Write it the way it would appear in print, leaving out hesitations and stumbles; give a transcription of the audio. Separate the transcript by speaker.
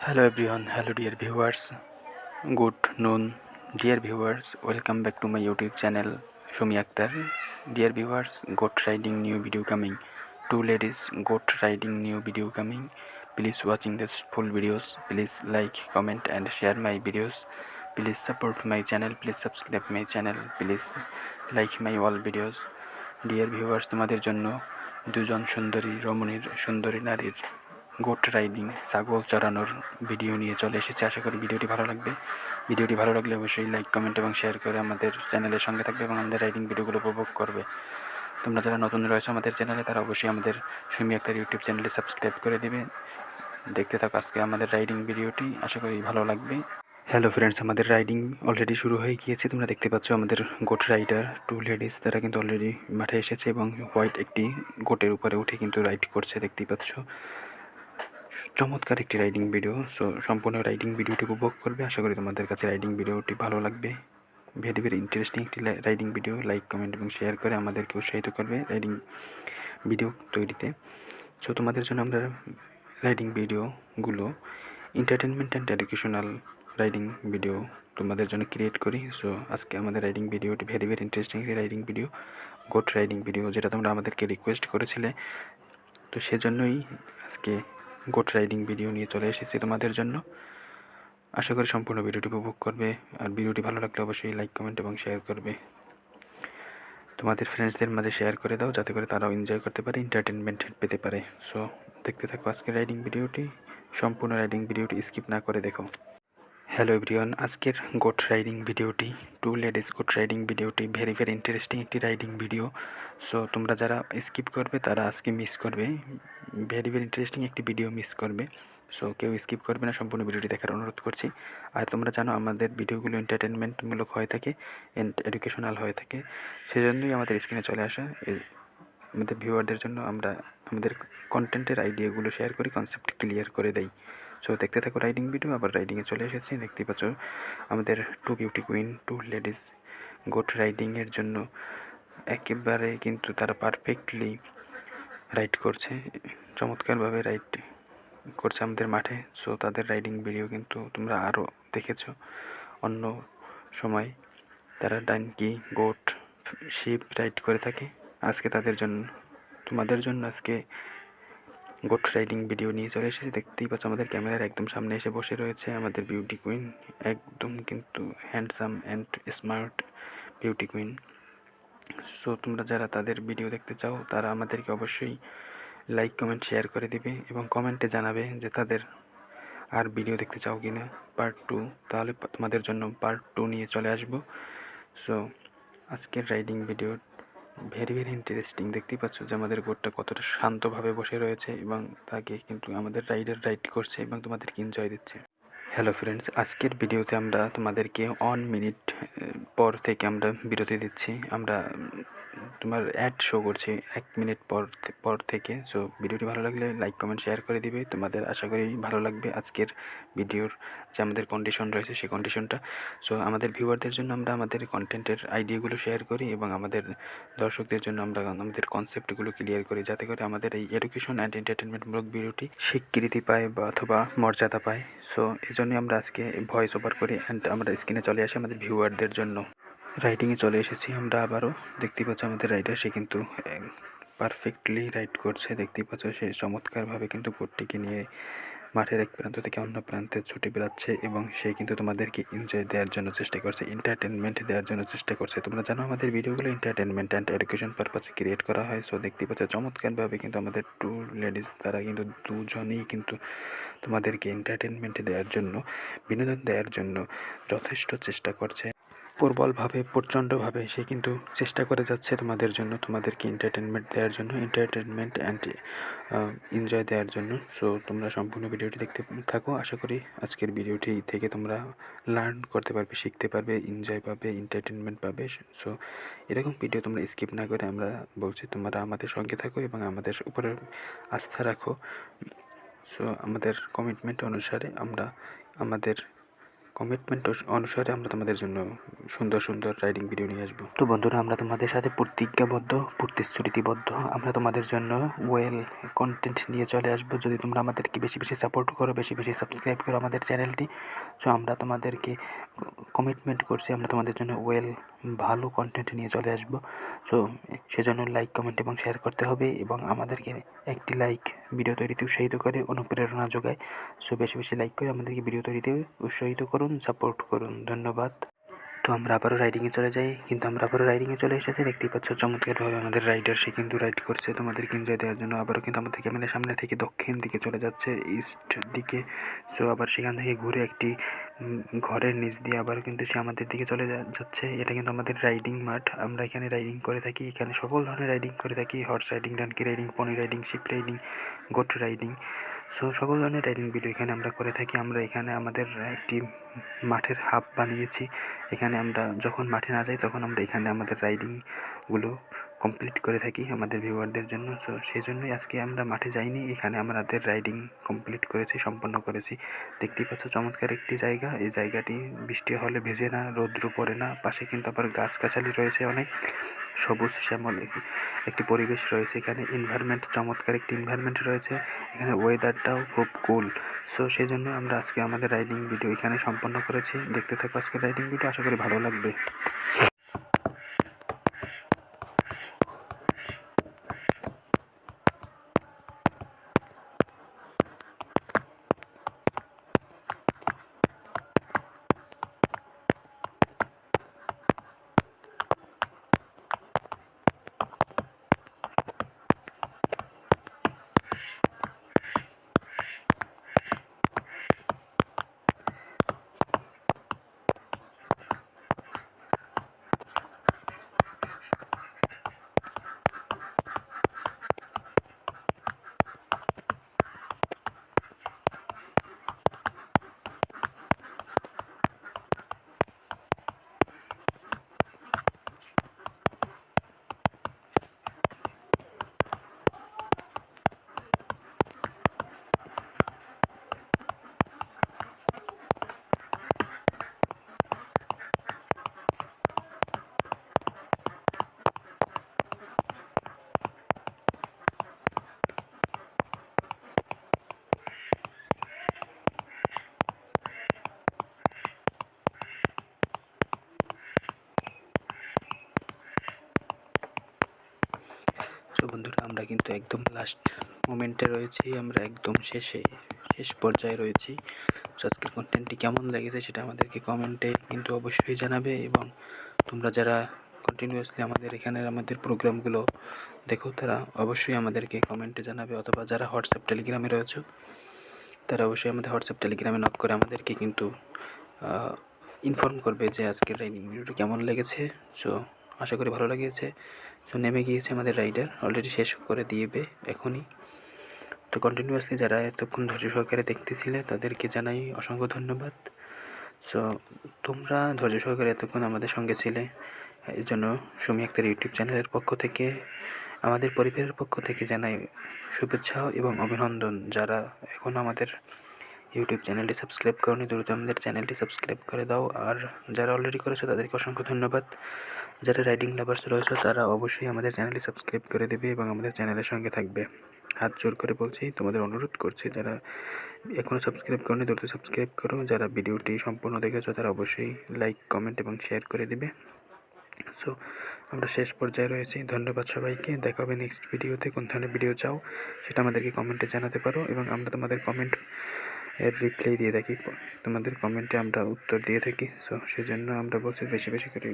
Speaker 1: Hello everyone, hello dear viewers, good noon, dear viewers, welcome back to my YouTube channel Shumi Akhtar. Dear viewers, goat riding new video coming. Two ladies goat riding new video coming. Please watching this full videos. Please like, comment and share my videos. Please support my channel. Please subscribe my channel. Please like my all videos. Dear viewers, তোমাদের জন্য দুজন সুন্দরী রমণীর সুন্দরী নারীর goat riding ছাগল চড়ানোর video নিয়ে চলে এসেছে। আশা করি ভিডিওটি ভালো লাগবে। ভিডিওটি ভালো লাগলে অবশ্যই লাইক, কমেন্ট এবং শেয়ার করে আমাদের চ্যানেলের সঙ্গে থাকবে এবং আমাদের রাইডিং ভিডিওগুলো উপভোগ করবে। তোমরা যারা নতুন রয়েছে আমাদের চ্যানেলে তারা অবশ্যই আমাদের সুমি আক্তার ইউটিউব চ্যানেলে সাবস্ক্রাইব করে দেবে। দেখতে থাকো আজকে আমাদের রাইডিং ভিডিওটি, আশা করি ভালো লাগবে। হ্যালো ফ্রেন্ডস, আমাদের রাইডিং অলরেডি শুরু হয়ে গিয়েছে। তোমরা দেখতে পাচ্ছ আমাদের গোট রাইডার টু লেডিস, তারা কিন্তু অলরেডি মাঠে এসেছে এবং হোয়াইট একটি গোটের উপরে উঠে কিন্তু রাইড করছে। দেখতেই পাচ্ছ চমৎকার একটি রাইডিং ভিডিও। সো সম্পূর্ণ রাইডিং ভিডিওটি উপভোগ করবে। আশা করি তোমাদের কাছে রাইডিং ভিডিওটি ভালো লাগবে। ভেরি ভেরি ইন্টারেস্টিং একটি রাইডিং ভিডিও। লাইক, কমেন্ট এবং শেয়ার করে আমাদেরকে উৎসাহিত করবে রাইডিং ভিডিও তৈরিতে। সো তোমাদের জন্য আমরা রাইডিং ভিডিওগুলো entertainment and educational riding video তোমাদের জন্য ক্রিয়েট করি। সো আজকে আমাদের রাইডিং ভিডিওটি ভেরি ভেরি ইন্টারেস্টিং একটি riding video, goat riding video, যেটা তোমরা আমাদেরকে রিকোয়েস্ট করেছিলে। তো সেজন্যই আজকে গোট রাইডিং ভিডিও নিয়ে চলে এসেছি তোমাদের জন্য। আশা করি সম্পূর্ণ ভিডিওটি উপভোগ করবে। আর ভিডিওটি ভালো লাগলে অবশ্যই লাইক, কমেন্ট এবং শেয়ার করবে। তোমাদের ফ্রেন্ডসদের মাঝে শেয়ার করে দাও, যাতে করে তারাও এনজয় করতে পারে, এন্টারটেনমেন্ট পেতে পারে। সো দেখতে থাকো আজকের রাইডিং ভিডিওটি। সম্পূর্ণ রাইডিং ভিডিওটি স্কিপ না করে দেখো। হ্যালো এভরিওয়ান, আজকের গোট রাইডিং ভিডিওটি টু লেডিস গোট রাইডিং ভিডিওটি ভেরি ভেরি ইন্টারেস্টিং একটি রাইডিং ভিডিও। সো তোমরা যারা স্কিপ করবে তারা আজকে মিস করবে, ভেরি ভেরি ইন্টারেস্টিং একটি ভিডিও মিস করবে। সো কেউ স্কিপ করবে না, সম্পূর্ণ ভিডিওটি দেখার অনুরোধ করছি। আর তোমরা জানো আমাদের ভিডিওগুলো এন্টারটেনমেন্টমূলক হয়ে থাকে, এডুকেশনাল হয়ে থাকে। সেজন্যই আমাদের স্ক্রিনে চলে আসা আমাদের ভিউয়ারদের জন্য আমরা আমাদের কন্টেন্টের আইডিয়াগুলো শেয়ার করি, কনসেপ্ট ক্লিয়ার করে দেই। সো দেখতে থাকো রাইডিং ভিডিও। আবার রাইডিংয়ে চলে এসেছি, দেখতেই পাচ্ছ আমাদের two beauty queen two ladies goat রাইডিংয়ের জন্য একেবারে কিন্তু তারা পারফেক্টলি রাইড করছে, চমৎকারভাবে রাইড করছে আমাদের মাঠে। সো তাদের রাইডিং ভিডিও কিন্তু তোমরা আরও দেখেছো অন্য সময়। তারা ডানকি, গোট, শিপ রাইড করে থাকে। আজকে তোমাদের জন্য আজকে গোট রাইডিং ভিডিও নিয়ে চলে এসেছি। দেখতেই পাচ্ছ আমাদের ক্যামেরার একদম সামনে এসে বসে রয়েছে আমাদের বিউটি কুইন, একদম কিন্তু handsome and smart beauty queen. So তোমরা যারা তাদের ভিডিও দেখতে চাও তারা আমাদেরকে অবশ্যই লাইক, কমেন্ট, শেয়ার করে দিবে এবং কমেন্টে জানাবে যে তাদের আর ভিডিও দেখতে চাও কি না পার্ট 2, তাহলে তোমাদের জন্য পার্ট 2 নিয়ে চলে আসবো। সো আজকের riding video very very interesting. দেখতেই পাচ্ছ যে আমাদের গোটটা কতটা শান্তভাবে বসে রয়েছে এবং তাকে কিন্তু আমাদের রাইডার রাইড করছে এবং তোমাদেরকে এনজয় দিচ্ছে। হ্যালো ফ্রেন্ডস, আজকের ভিডিওতে আমরা তোমাদেরকে 1 মিনিট পর থেকে আমরা বিরতি দিচ্ছি। আমরা তোমার অ্যাড শো করছি 1 মিনিট পর থেকে। সো ভিডিওটি ভালো লাগলে লাইক, কমেন্ট, শেয়ার করে দিবে। তোমাদের আশা করি ভালো লাগবে আজকের ভিডিওর যে আমাদের কন্ডিশন রয়েছে সেই কন্ডিশনটা। সো আমাদের ভিউয়ারদের জন্য আমরা আমাদের কন্টেন্টের আইডিয়াগুলো শেয়ার করি এবং আমাদের দর্শকদের জন্য আমরা আমাদের কনসেপ্টগুলো ক্লিয়ার করি, যাতে করে আমাদের এই এডুকেশন অ্যান্ড এন্টারটেনমেন্টমূলক ভিডিওটি স্বীকৃতি পায় বা অথবা মর্যাদা পায়। সো এই জন্যই আমরা আজকে ভয়েস ওভার করি অ্যান্ড আমরা স্ক্রিনে চলে আসি আমাদের ভিউয়ারদের জন্য। রাইডিংয়ে চলে এসেছি আমরা আবারও। দেখতেই পাচ্ছ আমাদের রাইডার, সে কিন্তু পারফেক্টলি রাইড করছে। দেখতেই পাচ্ছ সে চমৎকারভাবে কিন্তু গোটটিকে নিয়ে মাঠের এক প্রান্ত থেকে অন্য প্রান্তে ছুটে বেড়াচ্ছে এবং সে কিন্তু তোমাদেরকে এনজয় দেওয়ার জন্য চেষ্টা করছে, এন্টারটেনমেন্ট দেওয়ার জন্য চেষ্টা করছে। তোমরা জানো আমাদের ভিডিওগুলো এন্টারটেনমেন্ট অ্যান্ড এডুকেশন পারপাসে ক্রিয়েট করা হয়। সো দেখতেই পাচ্ছ চমৎকারভাবে কিন্তু আমাদের টু লেডিস তারা কিন্তু দুজনেই কিন্তু তোমাদেরকে এন্টারটেনমেন্ট দেওয়ার জন্য, বিনোদন দেওয়ার জন্য যথেষ্ট চেষ্টা করছে। প্রবলভাবে, প্রচণ্ডভাবে সে কিন্তু চেষ্টা করে যাচ্ছে তোমাদের জন্য, তোমাদেরকে এন্টারটেনমেন্ট দেওয়ার জন্য, এন্টারটেনমেন্ট অ্যান্ড এনজয় দেওয়ার জন্য। সো তোমরা সম্পূর্ণ ভিডিওটি দেখতে থাকো। আশা করি আজকের ভিডিওটি থেকে তোমরা লার্ন করতে পারবে, শিখতে পারবে, এনজয় পাবে, এন্টারটেনমেন্ট পাবে। সো এরকম ভিডিও তোমরা স্কিপ না করে আমরা বলছি তোমরা আমাদের সঙ্গে থাকো এবং আমাদের উপরে আস্থা রাখো। সো আমাদের কমিটমেন্ট অনুসারে আমরা আমাদের কমিটমেন্ট অনুসারে আমরা তোমাদের জন্য সুন্দর সুন্দর রাইডিং ভিডিও নিয়ে আসবো। তো বন্ধুরা, আমরা তোমাদের সাথে প্রতিজ্ঞাবদ্ধ, প্রতিশ্রুতিবদ্ধ, আমরা তোমাদের জন্য ওয়েল কন্টেন্ট নিয়ে চলে আসবো। যদি তোমরা আমাদেরকে বেশি বেশি সাপোর্ট করো, বেশি বেশি সাবস্ক্রাইব করো আমাদের চ্যানেলটি, সো আমরা তোমাদেরকে কমিটমেন্ট করছি আমরা তোমাদের জন্য ওয়েল ভালো কন্টেন্ট নিয়ে চলে আসবো। সো সেজন্য লাইক, কমেন্ট এবং শেয়ার করতে হবে, এবং আমাদেরকে একটি লাইক ভিডিও তৈরিতে উৎসাহিত করে, অনুপ্রেরণা যোগায়। সো বেশি বেশি লাইক করে আমাদেরকে ভিডিও তৈরিতে উৎসাহিত করুন, সাপোর্ট করুন। ধন্যবাদ। তো আমরা আবারও রাইডিংয়ে চলে যাই, কিন্তু আমরা আবারও রাইডিংয়ে চলে এসেছি। দেখতেই পাচ্ছ চমৎকারভাবে আমাদের রাইডার সে কিন্তু রাইড করছে তোমাদেরকে এনজয় দেওয়ার জন্য। আবারও কিন্তু আমাদের ক্যামেরার সামনে থেকে দক্ষিণ দিকে চলে যাচ্ছে, ইস্ট দিকে। সো আবার সেখান থেকে ঘুরে একটি ঘরের নিচ দিয়ে আবার কিন্তু সে আমাদের দিকে চলে যাচ্ছে। এটা কিন্তু আমাদের রাইডিং মাঠ, আমরা এখানে রাইডিং করে থাকি। এখানে সকল ধরনের রাইডিং করে থাকি, horse riding, donkey riding, pony riding, sheep riding, goat riding. So সকল ধরনের রাইডিং ভিডিও এখানে আমরা করে থাকি। আমরা এখানে আমাদের একটি মাঠের হাব বানিয়েছি। এখানে আমরা যখন মাঠে না যাই তখন আমরা এখানে আমাদের রাইডিংগুলো কমপ্লিট করে থাকি আমাদের ভিউয়ারদের জন্য। সো সেই জন্যই আজকে আমরা মাঠে যাইনি, এখানে আমাদের রাইডিং কমপ্লিট করেছি, সম্পন্ন করেছি। দেখতেই পাচ্ছ চমৎকার একটি জায়গা। এই জায়গাটি বৃষ্টি হলে ভেজে না, রৌদ্র পড়ে না। পাশে কিন্তু আবার গাছগাছালি রয়েছে, অনেক সবুজ শ্যামল একটি পরিবেশ রয়েছে এখানে। এনভায়রনমেন্ট, চমৎকার একটি এনভায়রনমেন্ট রয়েছে এখানে, ওয়েদারটাও খুব কুল। সো সেই জন্য আমরা আজকে আমাদের রাইডিং ভিডিও এখানে সম্পন্ন করেছি। দেখতে থাকো আজকের রাইডিং ভিডিও, আশা করি ভালো লাগবে। তো বন্ধুরা, আমরা কিন্তু একদম লাস্ট মোমেন্টে রয়েছি, আমরা একদম শেষ পর্যায়ে রয়েছি। তো আজকের কন্টেন্টটি কেমন লেগেছে সেটা আমাদেরকে কমেন্টে কিন্তু অবশ্যই জানাবে, এবং তোমরা যারা কন্টিনিউয়াসলি আমাদের প্রোগ্রামগুলো দেখো তারা অবশ্যই আমাদেরকে কমেন্টে জানাবে, অথবা যারা হোয়াটসঅ্যাপ টেলিগ্রামে রয়েছে তারা অবশ্যই আমাদের হোয়াটসঅ্যাপ টেলিগ্রামে নক করে আমাদেরকে কিন্তু ইনফর্ম করবে যে আজকের রাইডিং ভিডিওটি কেমন লেগেছে। সো আশা করি ভালো লেগেছে। সো নেমে গিয়েছে আমাদের রাইডার, অলরেডি শেষ করে দিয়েবে এখনই। তো কন্টিনিউয়াসলি যারা এতক্ষণ ধৈর্য সহকারে দেখতেছিলে তাদেরকে জানাই অসংখ্য ধন্যবাদ। সো তোমরা ধৈর্য সহকারে এতক্ষণ আমাদের সঙ্গে ছিলে, এর জন্য সুমি আক্তার ইউটিউব চ্যানেলের পক্ষ থেকে, আমাদের পরিবারের পক্ষ থেকে জানাই শুভেচ্ছা এবং অভিনন্দন। যারা এখন আমাদের ইউটিউব চ্যানেলটি সাবস্ক্রাইব করোনি, দ্রুত আমাদের চ্যানেলটি সাবস্ক্রাইব করে দাও। আর যারা অলরেডি করেছো তাদেরকে অসংখ্য ধন্যবাদ। যারা রাইডিং লাভার্স রয়েছে তারা অবশ্যই আমাদের চ্যানেলটি সাবস্ক্রাইব করে দেবে এবং আমাদের চ্যানেলের সঙ্গে থাকবে। হাত জোর করে বলছি, তোমাদের অনুরোধ করছি, যারা এখনও সাবস্ক্রাইব করোনি দ্রুত সাবস্ক্রাইব করো। যারা ভিডিওটি সম্পূর্ণ দেখেছো তারা অবশ্যই লাইক, কমেন্ট এবং শেয়ার করে দেবে। সো আমরা শেষ পর্যায়ে রয়েছি। ধন্যবাদ সবাইকে। দেখা হবে নেক্সট ভিডিওতে। কোন ধরনের ভিডিও চাও সেটা আমাদেরকে কমেন্টে জানাতে পারো, এবং আমরা তোমাদের কমেন্ট এর রিপ্লাই দিয়ে থাকি, তোমাদের কমেন্টে আমরা উত্তর দিয়ে থাকি। সো সেজন্য আমরা বলছি বেশি বেশি করে